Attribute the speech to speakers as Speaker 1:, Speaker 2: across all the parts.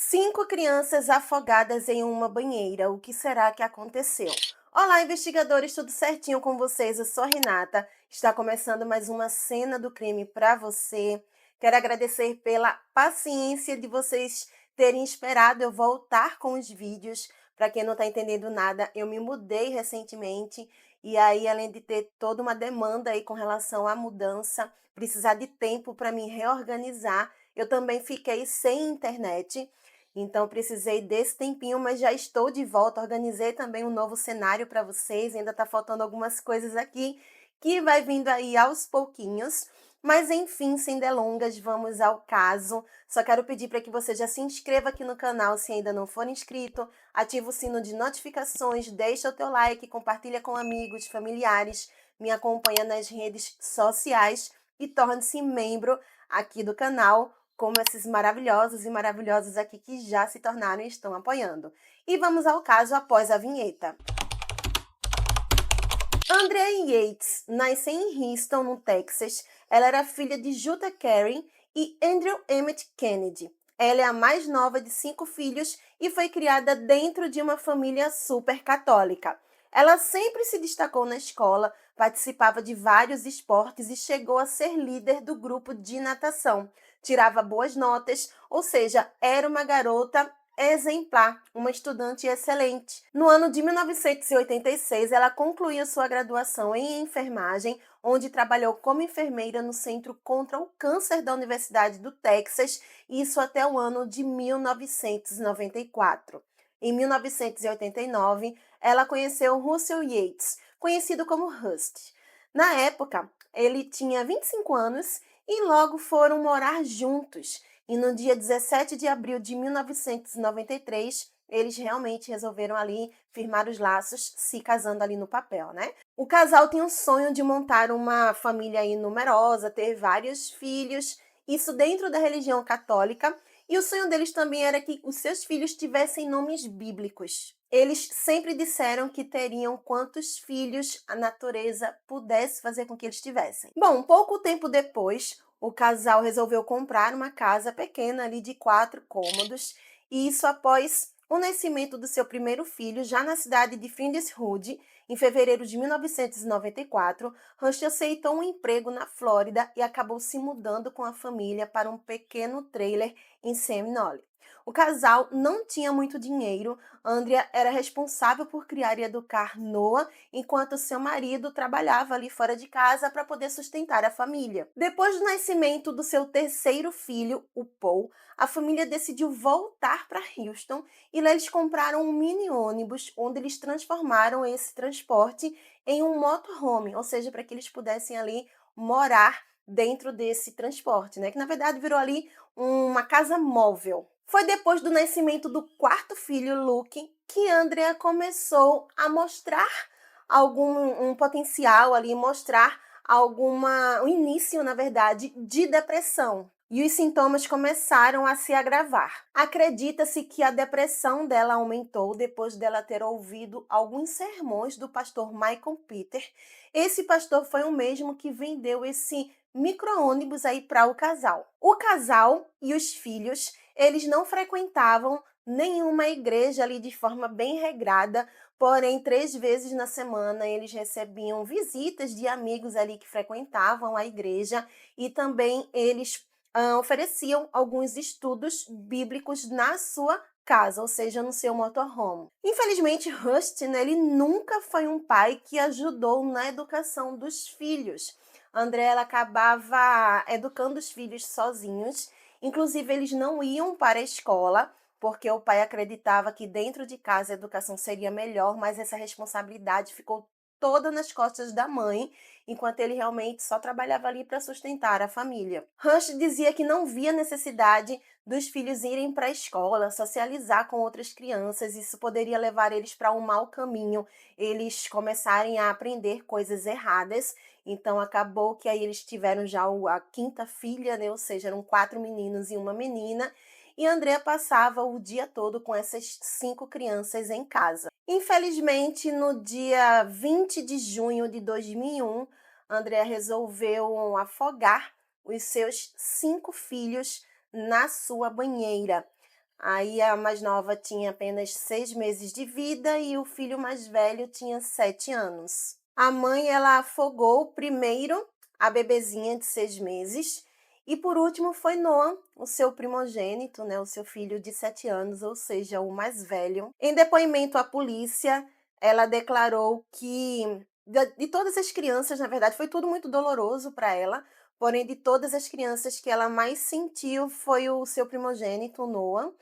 Speaker 1: 5 crianças afogadas em uma banheira. O que será que aconteceu? Olá, investigadores, tudo certinho com vocês? Eu sou a Renata. Está começando mais uma cena do crime para você. Quero agradecer pela paciência de vocês terem esperado eu voltar com os vídeos. Para quem não está entendendo nada, eu me mudei recentemente e aí, além de ter toda uma demanda aí com relação à mudança, precisar de tempo para me reorganizar, eu também fiquei sem internet. Então, precisei desse tempinho, mas já estou de volta. Organizei também um novo cenário para vocês. Ainda está faltando algumas coisas aqui que vai vindo aí aos pouquinhos. Mas enfim, sem delongas, vamos ao caso. Só quero pedir para que você já se inscreva aqui no canal se ainda não for inscrito, ativa o sino de notificações, deixa o teu like, compartilha com amigos, familiares, me acompanha nas redes sociais e torne-se membro aqui do canal, como esses maravilhosos e maravilhosas aqui que já se tornaram e estão apoiando. E vamos ao caso após a vinheta. Andrea Yates nasceu em Houston, no Texas. Ela era filha de Jutta Carey e Andrew Emmett Kennedy. Ela é a mais nova de 5 filhos e foi criada dentro de uma família super católica. Ela sempre se destacou na escola, participava de vários esportes e chegou a ser líder do grupo de natação. Tirava boas notas, ou seja, era uma garota exemplar, uma estudante excelente. No ano de 1986, ela concluiu sua graduação em enfermagem, onde trabalhou como enfermeira no Centro contra o Câncer da Universidade do Texas, isso até o ano de 1994. Em 1989, ela conheceu Russell Yates, conhecido como Rusty. Na época, ele tinha 25 anos e logo foram morar juntos. E no dia 17 de abril de 1993, eles realmente resolveram ali firmar os laços, se casando ali no papel, né? O casal tem um sonho de montar uma família aí numerosa, ter vários filhos, isso dentro da religião católica, e o sonho deles também era que os seus filhos tivessem nomes bíblicos. Eles sempre disseram que teriam quantos filhos a natureza pudesse fazer com que eles tivessem. Bom, pouco tempo depois, o casal resolveu comprar uma casa pequena ali de 4 cômodos, e isso após o nascimento do seu primeiro filho, já na cidade de Friendswood, em fevereiro de 1994, Rush aceitou um emprego na Flórida e acabou se mudando com a família para um pequeno trailer em Seminole. O casal não tinha muito dinheiro. Andrea era responsável por criar e educar Noah, enquanto seu marido trabalhava ali fora de casa para poder sustentar a família. Depois do nascimento do seu terceiro filho, o Paul, a família decidiu voltar para Houston e lá eles compraram um mini ônibus, onde eles transformaram esse transporte em um motorhome, ou seja, para que eles pudessem ali morar dentro desse transporte, né? Que na verdade virou ali uma casa móvel. Foi depois do nascimento do quarto filho, Luke, que Andrea começou a mostrar algum potencial ali, mostrar o início, na verdade, de depressão. E os sintomas começaram a se agravar. Acredita-se que a depressão dela aumentou depois dela ter ouvido alguns sermões do pastor Michael Peter. Esse pastor foi o mesmo que vendeu esse micro-ônibus aí para o casal. O casal e os filhos, eles não frequentavam nenhuma igreja ali de forma bem regrada, porém 3 vezes na semana eles recebiam visitas de amigos ali que frequentavam a igreja e também eles ofereciam alguns estudos bíblicos na sua casa, ou seja, no seu motorhome. Infelizmente, Rusty, né, ele nunca foi um pai que ajudou na educação dos filhos. André, ela acabava educando os filhos sozinhos, inclusive eles não iam para a escola, porque o pai acreditava que dentro de casa a educação seria melhor, mas essa responsabilidade ficou toda nas costas da mãe, enquanto ele realmente só trabalhava ali para sustentar a família. Rush dizia que não via necessidade dos filhos irem para a escola, socializar com outras crianças, isso poderia levar eles para um mau caminho, eles começarem a aprender coisas erradas. Então acabou que aí eles tiveram já a quinta filha, né? Ou seja, eram 4 meninos e uma menina, e Andrea passava o dia todo com essas 5 crianças em casa. Infelizmente, no dia 20 de junho de 2001, Andrea resolveu afogar os seus 5 filhos na sua banheira. Aí a mais nova tinha apenas 6 meses de vida e o filho mais velho tinha 7 anos. A mãe, ela afogou primeiro a bebezinha de 6 meses e por último foi Noah, o seu primogênito, né, o seu filho de 7 anos, ou seja, o mais velho. Em depoimento à polícia, ela declarou que de todas as crianças, na verdade, foi tudo muito doloroso para ela, porém de todas as crianças que ela mais sentiu foi o seu primogênito, Noah.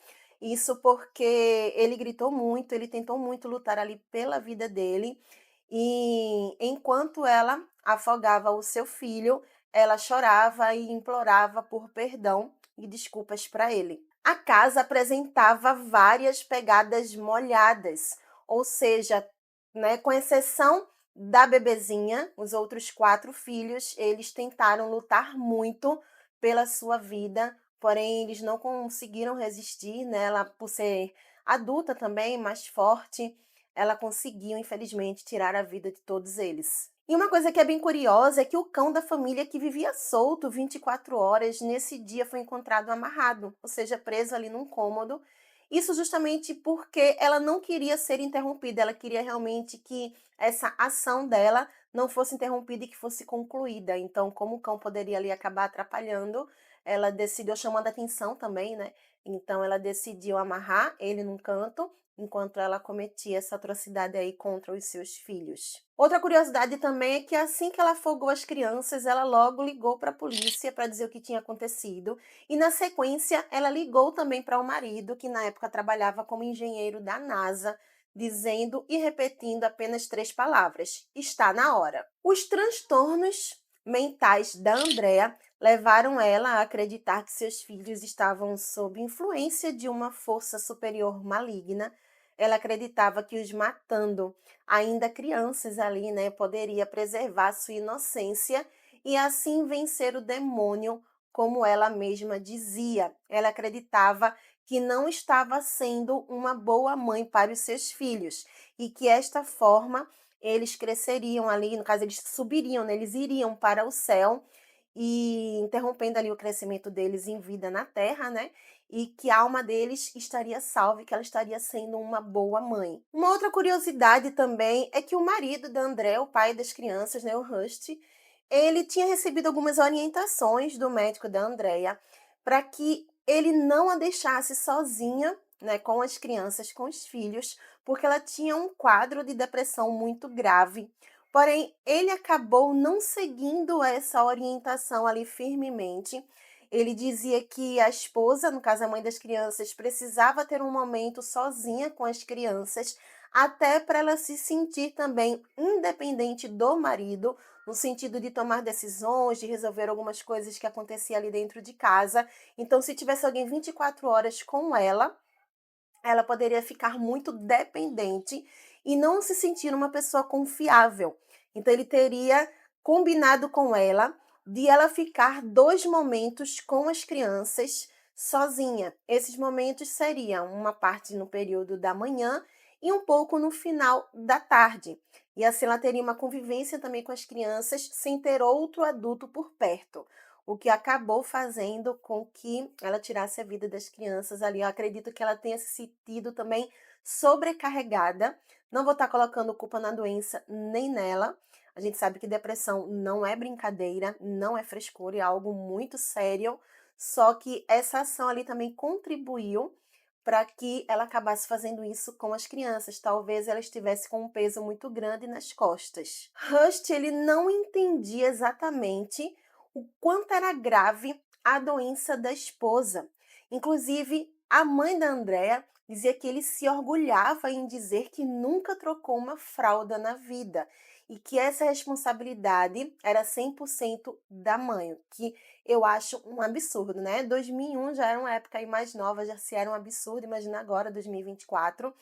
Speaker 1: Isso porque ele gritou muito, ele tentou muito lutar ali pela vida dele, e enquanto ela afogava o seu filho, ela chorava e implorava por perdão e desculpas para ele. A casa apresentava várias pegadas molhadas, ou seja, né, com exceção da bebezinha, os outros 4 filhos, eles tentaram lutar muito pela sua vida, porém eles não conseguiram resistir, né? Ela, por ser adulta também, mais forte, ela conseguiu, infelizmente, tirar a vida de todos eles. E uma coisa que é bem curiosa é que o cão da família que vivia solto 24 horas, nesse dia foi encontrado amarrado, ou seja, preso ali num cômodo. Isso justamente porque ela não queria ser interrompida, ela queria realmente que essa ação dela não fosse interrompida e que fosse concluída. Então, como o cão poderia ali acabar atrapalhando, ela decidiu, chamando a atenção também, né? Então, ela decidiu amarrar ele num canto enquanto ela cometia essa atrocidade aí contra os seus filhos. Outra curiosidade também é que assim que ela afogou as crianças, ela logo ligou para a polícia para dizer o que tinha acontecido e na sequência ela ligou também para o marido, que na época trabalhava como engenheiro da NASA, dizendo e repetindo apenas 3 palavras: está na hora. Os transtornos mentais da Andrea levaram ela a acreditar que seus filhos estavam sob influência de uma força superior maligna. Ela acreditava que os matando, ainda crianças ali, né, poderia preservar sua inocência e assim vencer o demônio, como ela mesma dizia. Ela acreditava que não estava sendo uma boa mãe para os seus filhos e que esta forma eles cresceriam ali, no caso eles subiriam, né, eles iriam para o céu e interrompendo ali o crescimento deles em vida na terra, né? E que a alma deles estaria salva e que ela estaria sendo uma boa mãe. Uma outra curiosidade também é que o marido da André, o pai das crianças, né, o Rusty, ele tinha recebido algumas orientações do médico da Andrea para que ele não a deixasse sozinha, né, com as crianças, com os filhos, porque ela tinha um quadro de depressão muito grave. Porém, ele acabou não seguindo essa orientação ali firmemente. Ele dizia que a esposa, no caso a mãe das crianças, precisava ter um momento sozinha com as crianças, até para ela se sentir também independente do marido, no sentido de tomar decisões, de resolver algumas coisas que aconteciam ali dentro de casa. Então, se tivesse alguém 24 horas com ela poderia ficar muito dependente e não se sentir uma pessoa confiável. Então, ele teria combinado com ela de ela ficar 2 momentos com as crianças sozinha. Esses momentos seriam uma parte no período da manhã e um pouco no final da tarde. E assim ela teria uma convivência também com as crianças sem ter outro adulto por perto, o que acabou fazendo com que ela tirasse a vida das crianças ali. Eu acredito que ela tenha se sentido também sobrecarregada. Não vou estar colocando culpa na doença nem nela. A gente sabe que depressão não é brincadeira, não é frescura, é algo muito sério. Só que essa ação ali também contribuiu para que ela acabasse fazendo isso com as crianças. Talvez ela estivesse com um peso muito grande nas costas. Rust, ele não entendia exatamente o quanto era grave a doença da esposa. Inclusive, a mãe da Andrea dizia que ele se orgulhava em dizer que nunca trocou uma fralda na vida e que essa responsabilidade era 100% da mãe, o que eu acho um absurdo, né? 2001 já era uma época aí mais nova, já se era um absurdo, imagina agora, 2024.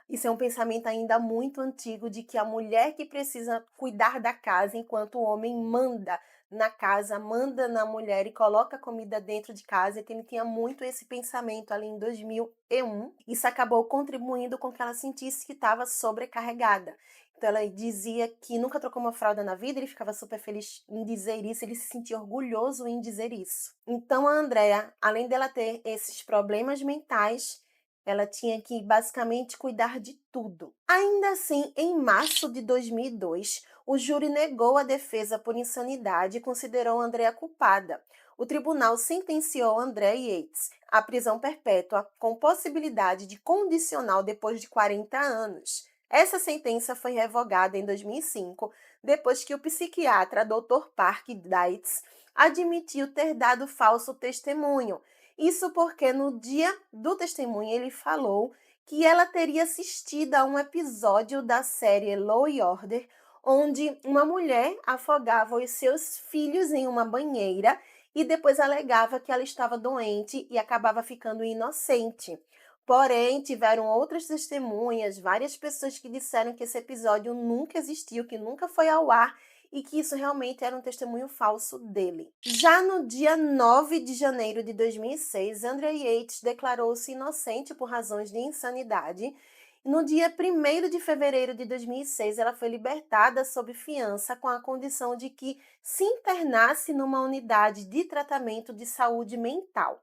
Speaker 1: Isso é um pensamento ainda muito antigo de que a mulher que precisa cuidar da casa, enquanto o homem manda na casa, manda na mulher e coloca comida dentro de casa, e que ele tinha muito esse pensamento ali em 2001. Isso acabou contribuindo com que ela sentisse que estava sobrecarregada. Então ela dizia que nunca trocou uma fralda na vida, ele ficava super feliz em dizer isso, ele se sentia orgulhoso em dizer isso. Então a Andrea, além dela ter esses problemas mentais, Ela tinha que basicamente cuidar de tudo. Ainda assim, em março de 2002, o júri negou a defesa por insanidade e considerou Andrea culpada. O tribunal sentenciou Andrea Yates à prisão perpétua, com possibilidade de condicional depois de 40 anos. Essa sentença foi revogada em 2005, depois que o psiquiatra Dr. Park Dietz admitiu ter dado falso testemunho. Isso porque no dia do testemunho ele falou que ela teria assistido a um episódio da série Law e Order, onde uma mulher afogava os seus filhos em uma banheira e depois alegava que ela estava doente e acabava ficando inocente. Porém, tiveram outras testemunhas, várias pessoas que disseram que esse episódio nunca existiu, que nunca foi ao ar e que isso realmente era um testemunho falso dele. Já no dia 9 de janeiro de 2006, Andrea Yates declarou-se inocente por razões de insanidade. No dia 1º de fevereiro de 2006, ela foi libertada sob fiança com a condição de que se internasse numa unidade de tratamento de saúde mental.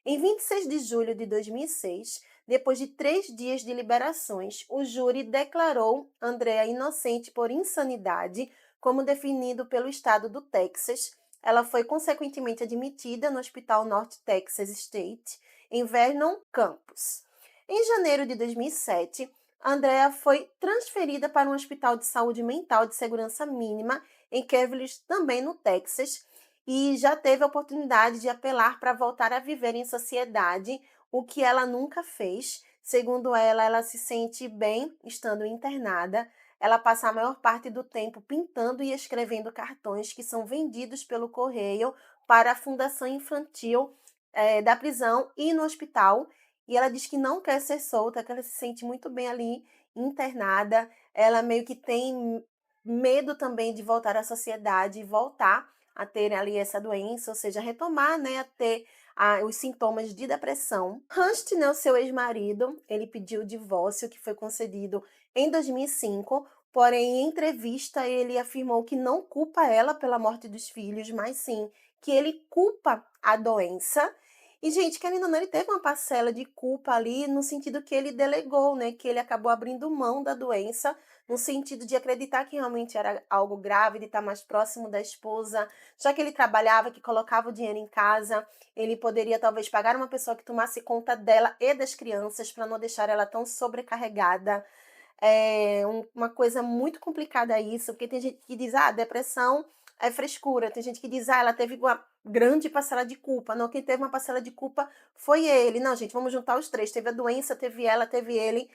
Speaker 1: Em 26 de julho de 2006, depois de 3 dias de liberações, o júri declarou Andrea inocente por insanidade, como definido pelo estado do Texas. Ela foi consequentemente admitida no Hospital North Texas State, em Vernon Campus. Em janeiro de 2007, Andrea foi transferida para um hospital de saúde mental de segurança mínima em Cavalier, também no Texas, e já teve a oportunidade de apelar para voltar a viver em sociedade, o que ela nunca fez. Segundo ela, ela se sente bem estando internada. Ela passa a maior parte do tempo pintando e escrevendo cartões que são vendidos pelo correio para a Fundação Infantil da prisão e no hospital. E ela diz que não quer ser solta, que ela se sente muito bem ali internada. Ela meio que tem medo também de voltar à sociedade e voltar a ter ali essa doença, ou seja, retomar, né, a ter os sintomas de depressão. Hust, né, o seu ex-marido, ele pediu o divórcio, que foi concedido em 2005, porém, em entrevista, ele afirmou que não culpa ela pela morte dos filhos, mas sim que ele culpa a doença. E, gente, querendo ou não, ele teve uma parcela de culpa ali, no sentido que ele delegou, né, que ele acabou abrindo mão da doença, no sentido de acreditar que realmente era algo grave, de estar mais próximo da esposa, já que ele trabalhava, que colocava o dinheiro em casa, ele poderia talvez pagar uma pessoa que tomasse conta dela e das crianças para não deixar ela tão sobrecarregada. É uma coisa muito complicada isso, porque tem gente que diz, depressão é frescura. Tem gente que diz, ela teve uma grande parcela de culpa. Não, quem teve uma parcela de culpa foi ele. Não, gente, vamos juntar os três. Teve a doença, teve ela, teve ele.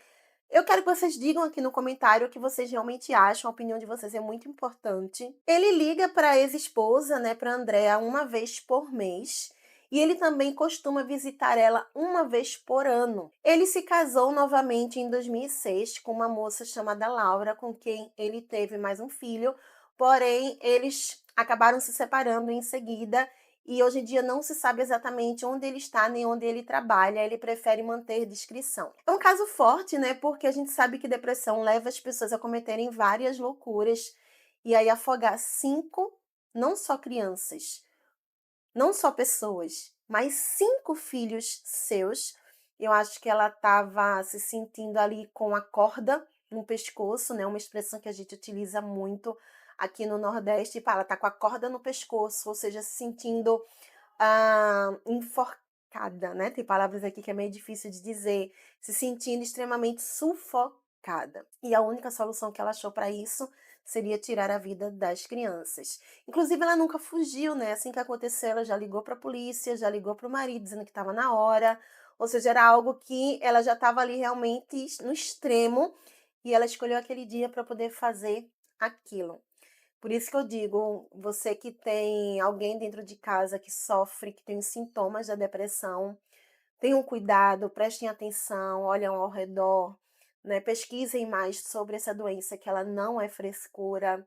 Speaker 1: Eu quero que vocês digam aqui no comentário o que vocês realmente acham, a opinião de vocês é muito importante. Ele liga para a ex-esposa, né, para Andrea, uma vez por mês. E ele também costuma visitar ela uma vez por ano. Ele se casou novamente em 2006 com uma moça chamada Laura, com quem ele teve mais um filho, porém eles acabaram se separando em seguida e hoje em dia não se sabe exatamente onde ele está nem onde ele trabalha, ele prefere manter discrição. É um caso forte, né? Porque a gente sabe que depressão leva as pessoas a cometerem várias loucuras e aí afogar 5, não só crianças, não só pessoas, mas 5 filhos seus. Eu acho que ela estava se sentindo ali com a corda no pescoço, né? Uma expressão que a gente utiliza muito aqui no Nordeste. Ela tá com a corda no pescoço, ou seja, se sentindo enforcada, né? Tem palavras aqui que é meio difícil de dizer. Se sentindo extremamente sufocada. E a única solução que ela achou para isso seria tirar a vida das crianças. Inclusive, ela nunca fugiu, né? Assim que aconteceu, ela já ligou para a polícia, já ligou para o marido, dizendo que estava na hora. Ou seja, era algo que ela já estava ali realmente no extremo e ela escolheu aquele dia para poder fazer aquilo. Por isso que eu digo, você que tem alguém dentro de casa que sofre, que tem os sintomas da depressão, tenham cuidado, prestem atenção, olhem ao redor, né? Pesquisem mais sobre essa doença, que ela não é frescura.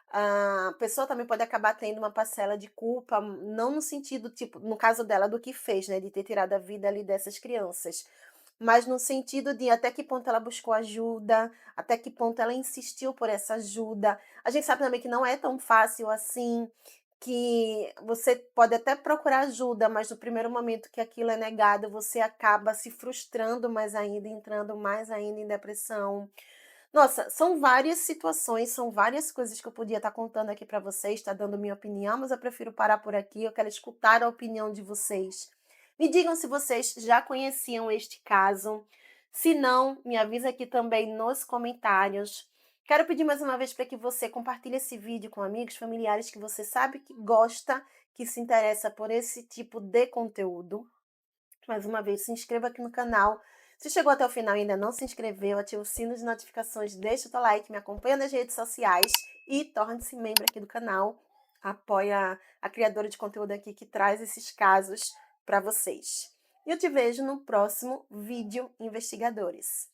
Speaker 1: A pessoa também pode acabar tendo uma parcela de culpa, não no sentido, tipo, no caso dela, do que fez, né? De ter tirado a vida ali dessas crianças. Mas no sentido de até que ponto ela buscou ajuda, até que ponto ela insistiu por essa ajuda. A gente sabe também que não é tão fácil assim, que você pode até procurar ajuda, mas no primeiro momento que aquilo é negado, você acaba se frustrando mais ainda, entrando mais ainda em depressão. Nossa, são várias situações, são várias coisas que eu podia estar contando aqui para vocês, tá dando minha opinião, mas eu prefiro parar por aqui, eu quero escutar a opinião de vocês. Me digam se vocês já conheciam este caso. Se não, me avisa aqui também nos comentários. Quero pedir mais uma vez para que você compartilhe esse vídeo com amigos, familiares que você sabe que gosta, que se interessa por esse tipo de conteúdo. Mais uma vez, se inscreva aqui no canal. Se chegou até o final e ainda não se inscreveu, ative o sino de notificações, deixa o teu like, me acompanha nas redes sociais e torne-se membro aqui do canal. Apoia a criadora de conteúdo aqui que traz esses casos para vocês. E eu te vejo no próximo vídeo Investigadores.